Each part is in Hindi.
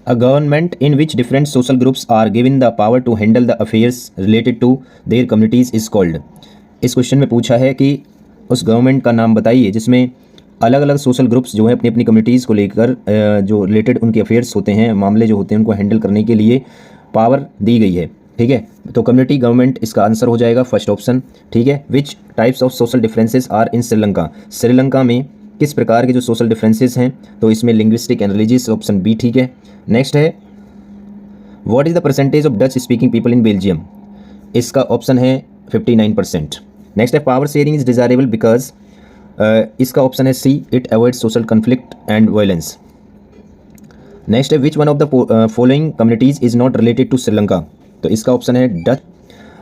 A government in which different social groups are given the power to handle the affairs related to their communities is called। इस क्वेश्चन में पूछा है कि उस गवर्नमेंट का नाम बताइए जिसमें अलग अलग सोशल ग्रुप्स जो है अपनी अपनी कम्युनिटीज़ को लेकर जो रिलेटेड उनके अफेयर्स होते हैं, मामले जो होते हैं, उनको हैंडल करने के लिए पावर दी गई है। ठीक है, तो कम्युनिटी गवर्नमेंट इसका आंसर हो जाएगा फर्स्ट ऑप्शन। ठीक है, which types of social differences are in Sri Lanka. Sri Lanka में किस प्रकार के जो सोशल डिफरेंसेस हैं, तो इसमें linguistic and religious, option B ठीक है। नेक्स्ट है what is the percentage of Dutch speaking people in Belgium. इसका ऑप्शन है 59%। नेक्स्ट है power sharing is desirable because, इसका ऑप्शन है C, it avoid social conflict and violence. Next है which one of the following communities is not related to Sri Lanka. तो इसका ऑप्शन है Dutch.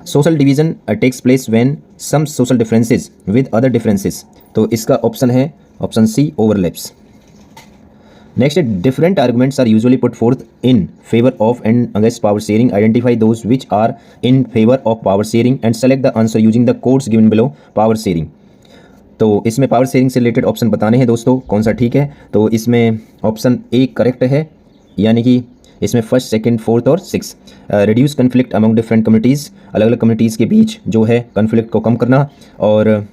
Social division takes place when some social differences with other differences. तो इसका ऑप्शन है ऑप्शन सी, ओवरलैप्स। नेक्स्ट है different arguments are usually put forth in favour of and against power sharing. Identify those which are in favour of power sharing and select the answer using the codes given below power sharing. तो इसमें पावर शेयरिंग से रिलेटेड ऑप्शन बताने हैं दोस्तों, कौन सा ठीक है। तो इसमें ऑप्शन ए करेक्ट है, यानी कि इसमें फर्स्ट, सेकंड, फोर्थ और six. Reduce conflict among different communities, अलग अलग कम्युनिटीज़ के बीच जो है कन्फ्लिक्ट को कम करना। और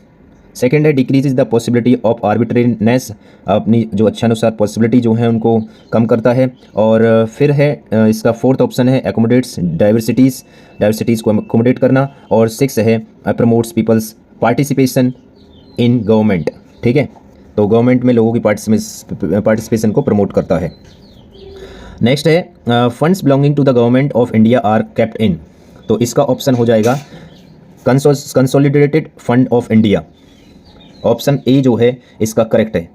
सेकेंड है decrease the possibility of arbitrariness, अपनी जो अच्छानुसार पॉसिबिलिटी जो है उनको कम करता है। और फिर है इसका फोर्थ ऑप्शन है एकोमोडेट्स डाइवर्सिटीज़ को अकोमोडेट करना। और सिक्स है promotes peoples participation in government. ठीक है, तो गवर्नमेंट में लोगों की पार्टिसिपेशन को प्रमोट करता है। नेक्स्ट है funds belonging to the government of India are kept in. तो इसका ऑप्शन हो जाएगा consolidated fund of India. Option A जो है इसका करेक्ट है।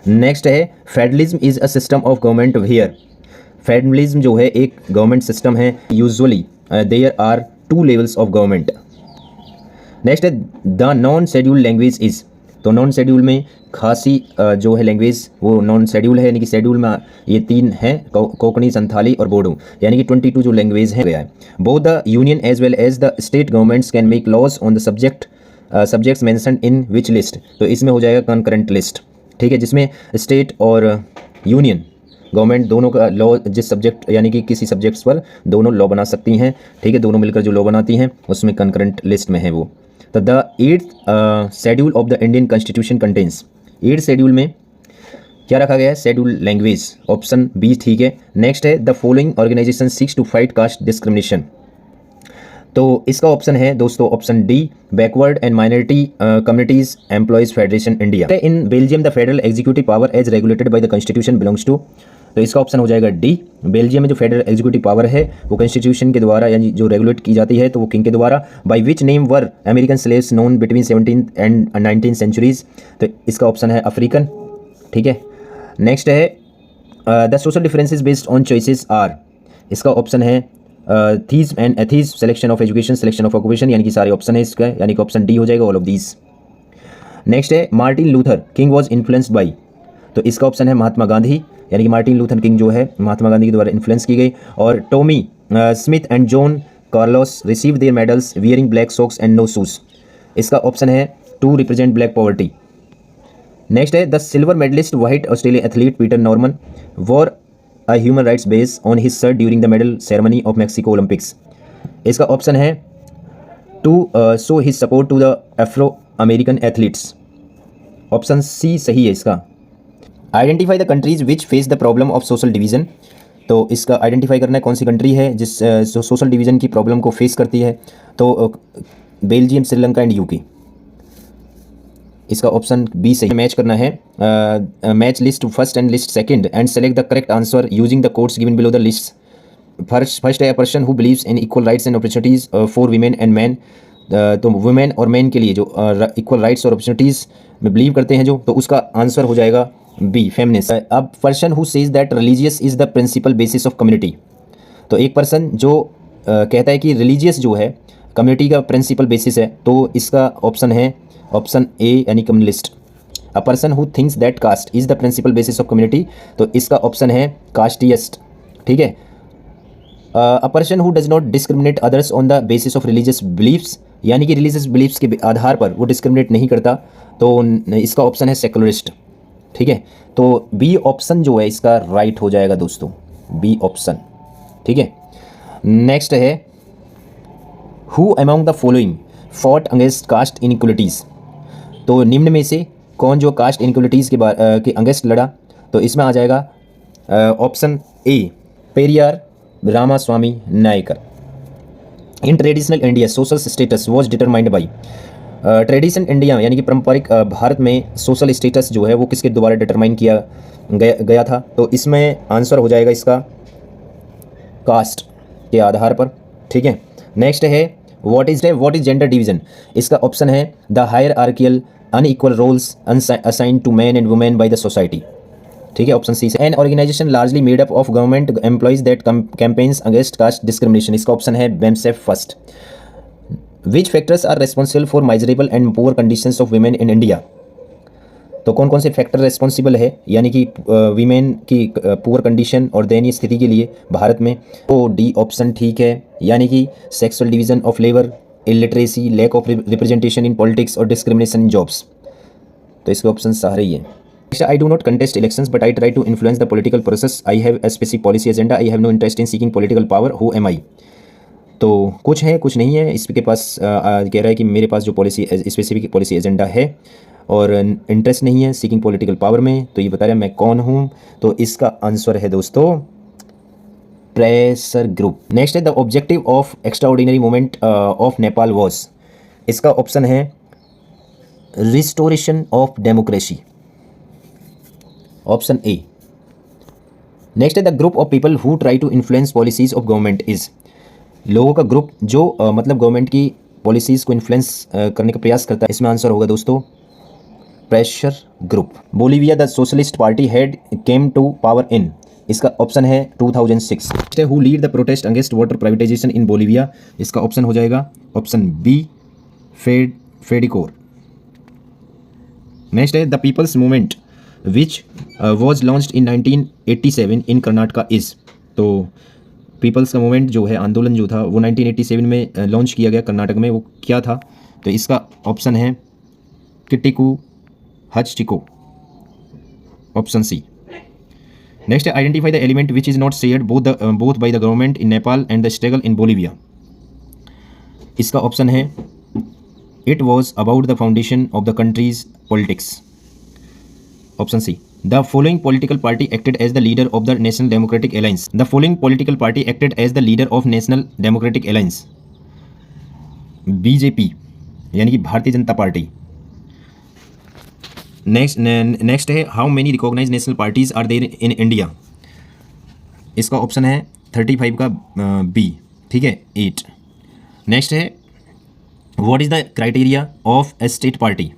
नेक्स्ट है federalism is a system of government where. Federalism जो है एक गवर्नमेंट सिस्टम है। Usually there are 2 levels of government. Next है the non schedule language is. तो नॉन शेड्यूल में खासी जो है लैंग्वेज वो नॉन शेड्यूल है, यानी कि शेड्यूल में ये 3 हैं, कोंकणी, संथाली और बोडो, यानी कि 22 जो लैंग्वेज है गया है। Both the union as well as the state governments can make laws on the subjects mentioned in which list. तो इसमें हो जाएगा कंकरेंट लिस्ट। ठीक है, जिसमें स्टेट और यूनियन गवर्नमेंट दोनों का लॉ, जिस सब्जेक्ट यानी कि किसी सब्जेक्ट्स पर दोनों लॉ बना सकती हैं। ठीक है, दोनों मिलकर जो लॉ बनाती हैं उसमें कंकरेंट लिस्ट में है वो। तो the 8th schedule of the Indian constitution contains. 8th schedule में क्या रखा गया है? शेड्यूल लैंग्वेज, ऑप्शन बी ठीक है। नेक्स्ट है the following organisation seeks to fight caste discrimination. तो इसका ऑप्शन है दोस्तों option D, backward and minority communities employees federation India. In Belgium the federal executive power as regulated by the constitution belongs to. तो इसका ऑप्शन हो जाएगा डी। बेल्जियम में जो फेडरल एग्जीक्यूटिव पावर है वो कॉन्स्टिट्यूशन के द्वारा यानी जो रेगुलेट की जाती है तो वो किंग के द्वारा। By which name were American slaves known between 17th and 19th centuries. तो इसका ऑप्शन है अफ्रीकन। ठीक है, नेक्स्ट है the social differences based on choices are. इसका ऑप्शन है theists and atheists, selection of education, selection of occupation, यानी कि सारे ऑप्शन है इसका, यानी कि ऑप्शन डी हो जाएगा ऑल ऑफ दीज। नेक्स्ट है Martin Luther king was influenced by. तो इसका ऑप्शन है महात्मा गांधी, यानी कि मार्टिन लूथर किंग जो है महात्मा गांधी के द्वारा इन्फ्लुएंस की गई। और Tommy Smith and John Carlos receive their medals wearing black socks and no shoes. इसका ऑप्शन है to represent black poverty. Next है the silver medalist white Australian athlete Peter Norman wore a human rights base on his shirt during the medal ceremony of Mexico Olympics। इसका ऑप्शन है to show his support to the Afro American athletes। Option C सही है इसका। Identify the countries which face the problem of social division. तो इसका आइडेंटिफाई करना है कौन सी कंट्री है जिस जो सोशल डिवीजन की प्रॉब्लम को फेस करती है। तो बेल्जियम, श्रीलंका एंड यूके। इसका ऑप्शन बी से मैच करना है। Match list first and list second and select the correct answer using the codes given below the list. First है a person who believes in equal rights and opportunities for women and man. तो वुमेन और मैन के लिए जो इक्वल राइट्स और अपॉर्चुनिटीज़ में बिलीव करते हैं जो, तो उसका आंसर हो जाएगा बी, फेमिनिस्ट। अब person who says that religious is the principal basis of community. तो एक पर्सन जो कहता है कि रिलीजियस जो है कम्युनिटी का प्रिंसिपल बेसिस है, तो इसका ऑप्शन है ऑप्शन ए यानी communalist. A person who thinks that caste is the principal basis of community, तो इसका ऑप्शन है कास्टियस्ट। ठीक है, a person who does not discriminate others on the basis of religious beliefs, यानी कि रिलीजियस बिलीफ्स के आधार पर वो डिस्क्रिमिनेट नहीं करता, तो इसका ऑप्शन है सेकुलरिस्ट। ठीक है, तो बी ऑप्शन जो है इसका राइट हो जाएगा दोस्तों। बी ऑप्शन, ठीक है। नेक्स्ट है who among the following fought against caste inequalities. तो निम्न में से कौन जो कास्ट इनइक्वलिटीज़ के अगेंस्ट लड़ा, तो इसमें आ जाएगा option A Periyar Ramaswami Naicker. In traditional India social status was determined by, tradition India यानी कि पारंपरिक भारत में सोशल स्टेटस जो है वो किसके द्वारा डिटरमाइन किया गया था, तो इसमें आंसर हो जाएगा इसका कास्ट के आधार पर, ठीक है। नेक्स्ट है व्हाट इज जेंडर डिवीजन। इसका ऑप्शन है the hierarchical unequal roles assigned to man and women by the society, ठीक है, ऑप्शन सी से। An organisation largely made up of government employees that campaigns against caste discrimination. इसका ऑप्शन है BAMCEF first. Which factors are responsible for miserable and poor conditions of women in India. तो कौन कौन से फैक्टर रेस्पॉन्सिबल है यानी कि वीमेन की पुअर कंडीशन और दयनीय स्थिति के लिए भारत में, तो डी ऑप्शन ठीक है, यानी कि sexual division of labour, illiteracy, lack of representation in politics और डिस्क्रिमिनेशन इन जॉब्स। तो इसके ऑप्शन सारे ही हैं। I do not contest elections, but I try to influence the political process. I have a specific policy agenda. I have no interest in seeking political power. Who am I? तो कुछ है कुछ नहीं है, इसके पास कह रहा है कि मेरे पास जो पॉलिसी स्पेसिफिक पॉलिसी एजेंडा है और इंटरेस्ट नहीं है सीकिंग पॉलिटिकल पावर में, तो ये बता रहा है मैं कौन हूँ, तो इसका आंसर है दोस्तों प्रेशर ग्रुप। नेक्स्ट है the objective of extraordinary movement of Nepal was. इसका ऑप्शन है restoration of democracy, option A. Next है the group of people who try to influence policies of government is. लोगों का ग्रुप जो मतलब गवर्नमेंट की पॉलिसीज़ को इन्फ्लुएंस करने का प्रयास करता है, इसमें आंसर होगा दोस्तों pressure group. Bolivia the socialist party had came to power in. इसका ऑप्शन है 2006। नेक्स्ट है who lead the protest against water privatisation in Bolivia. इसका ऑप्शन हो जाएगा ऑप्शन बी फेडिकोर। नेक्स्ट है the people's movement which was launched in 1987 in Karnataka is. तो पीपल्स का मूवमेंट जो है आंदोलन जो था वो 1987 में लॉन्च किया गया कर्नाटक में, वो क्या था, तो इसका ऑप्शन है किटिकू हचटिको, ऑप्शन सी। नेक्स्ट है identify the element which is not shared both by the government in Nepal and the struggle in Bolivia. इसका ऑप्शन है it was about the foundation of the country's politics, option C. The following political party acted as the leader of the National Democratic Alliance. The following political party acted as the leader of National Democratic Alliance. BJP यानी कि भारतीय जनता पार्टी। नेक्स्ट है how many recognise national parties are there in India. इसका ऑप्शन है 35 का बी, ठीक है, 8। नेक्स्ट है what is the criteria of a state party.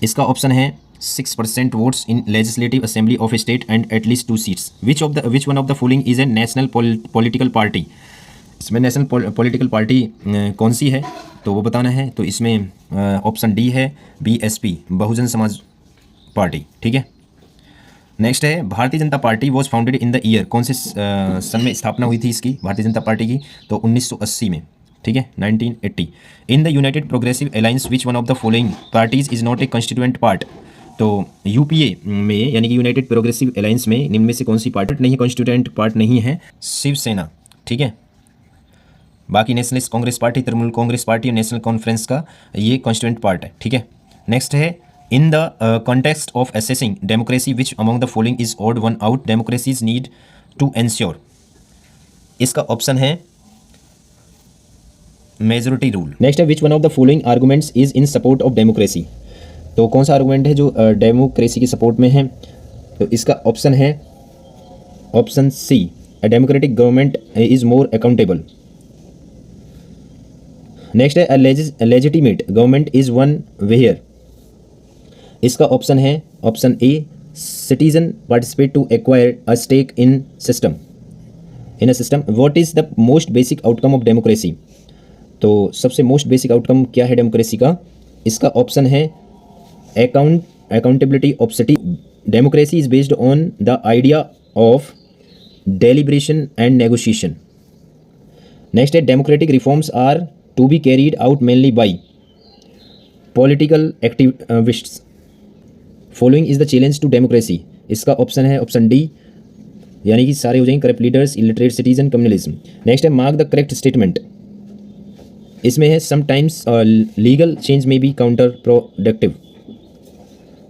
इसका ऑप्शन है 6% votes in legislative assembly of a state and at least 2 seats. Which one of the following is a national political party? इसमें नेशनल पॉलिटिकल पार्टी कौन सी है तो वो बताना है, तो इसमें ऑप्शन डी है BSP बहुजन समाज पार्टी, ठीक है। नेक्स्ट है भारतीय Janata party was founded in the year. कौन से सन में स्थापना हुई थी इसकी भारतीय जनता पार्टी की, तो 1980 में, ठीक है, 1980। In the United progressive alliance which one of the following parties is not a constituent part. तो यूपीए में यानी कि यूनाइटेड प्रोग्रेसिव अलायंस में निम्न में से कौन सी पार्टी नहीं है, कॉन्स्टिट्यूएंट पार्ट नहीं है, शिवसेना, ठीक है। बाकी Nationalist Congress Party, Trinamool Congress Party और नेशनल कॉन्फ्रेंस का ये कॉन्स्टिट्यूएंट पार्ट है, ठीक है। नेक्स्ट है in the context of assessing democracy which among the following is odd one out democracies need to ensure. इसका ऑप्शन है मेजोरिटी रूल। नेक्स्ट है which one of the following arguments is in support of democracy. तो कौन सा आर्गूमेंट है जो डेमोक्रेसी की सपोर्ट में है, तो इसका ऑप्शन है option C a democratic government is more accountable. Next है a legitimate government is one where. इसका ऑप्शन है option A citizen participate to acquire a stake in a system. What is the most basic outcome of democracy. तो सबसे मोस्ट बेसिक आउटकम क्या है डेमोक्रेसी का, इसका ऑप्शन है accountability of city. Democracy is based on the idea of deliberation and negotiation. Next है democratic reforms are to be carried out mainly by political activists. Following is the challenge to democracy. इसका ऑप्शन है ऑप्शन डी यानी कि सारे हो जाएंगे corrupt leaders, illiterate citizen, communalism. Next है मार्क द करेक्ट स्टेटमेंट। इसमें है sometimes legal change may be counterproductive.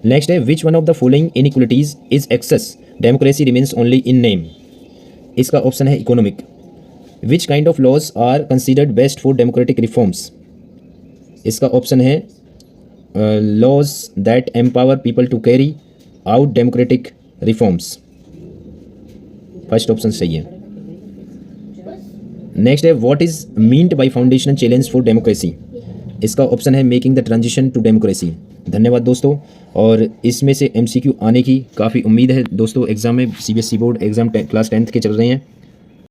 Next है which one of the following inequalities is excess, democracy remains only in name. इसका ऑप्शन है economic. Which kind of laws are considered best for democratic reforms. इसका ऑप्शन है laws that empower people to carry out democratic reforms. First option सही है। नेक्स्ट है what is meant by foundational challenge for democracy. इसका ऑप्शन है making the transition to democracy. धन्यवाद दोस्तों। और इसमें से MCQ आने की काफ़ी उम्मीद है दोस्तों। एग्ज़ाम में CBSE board exam class 10th के चल रहे हैं।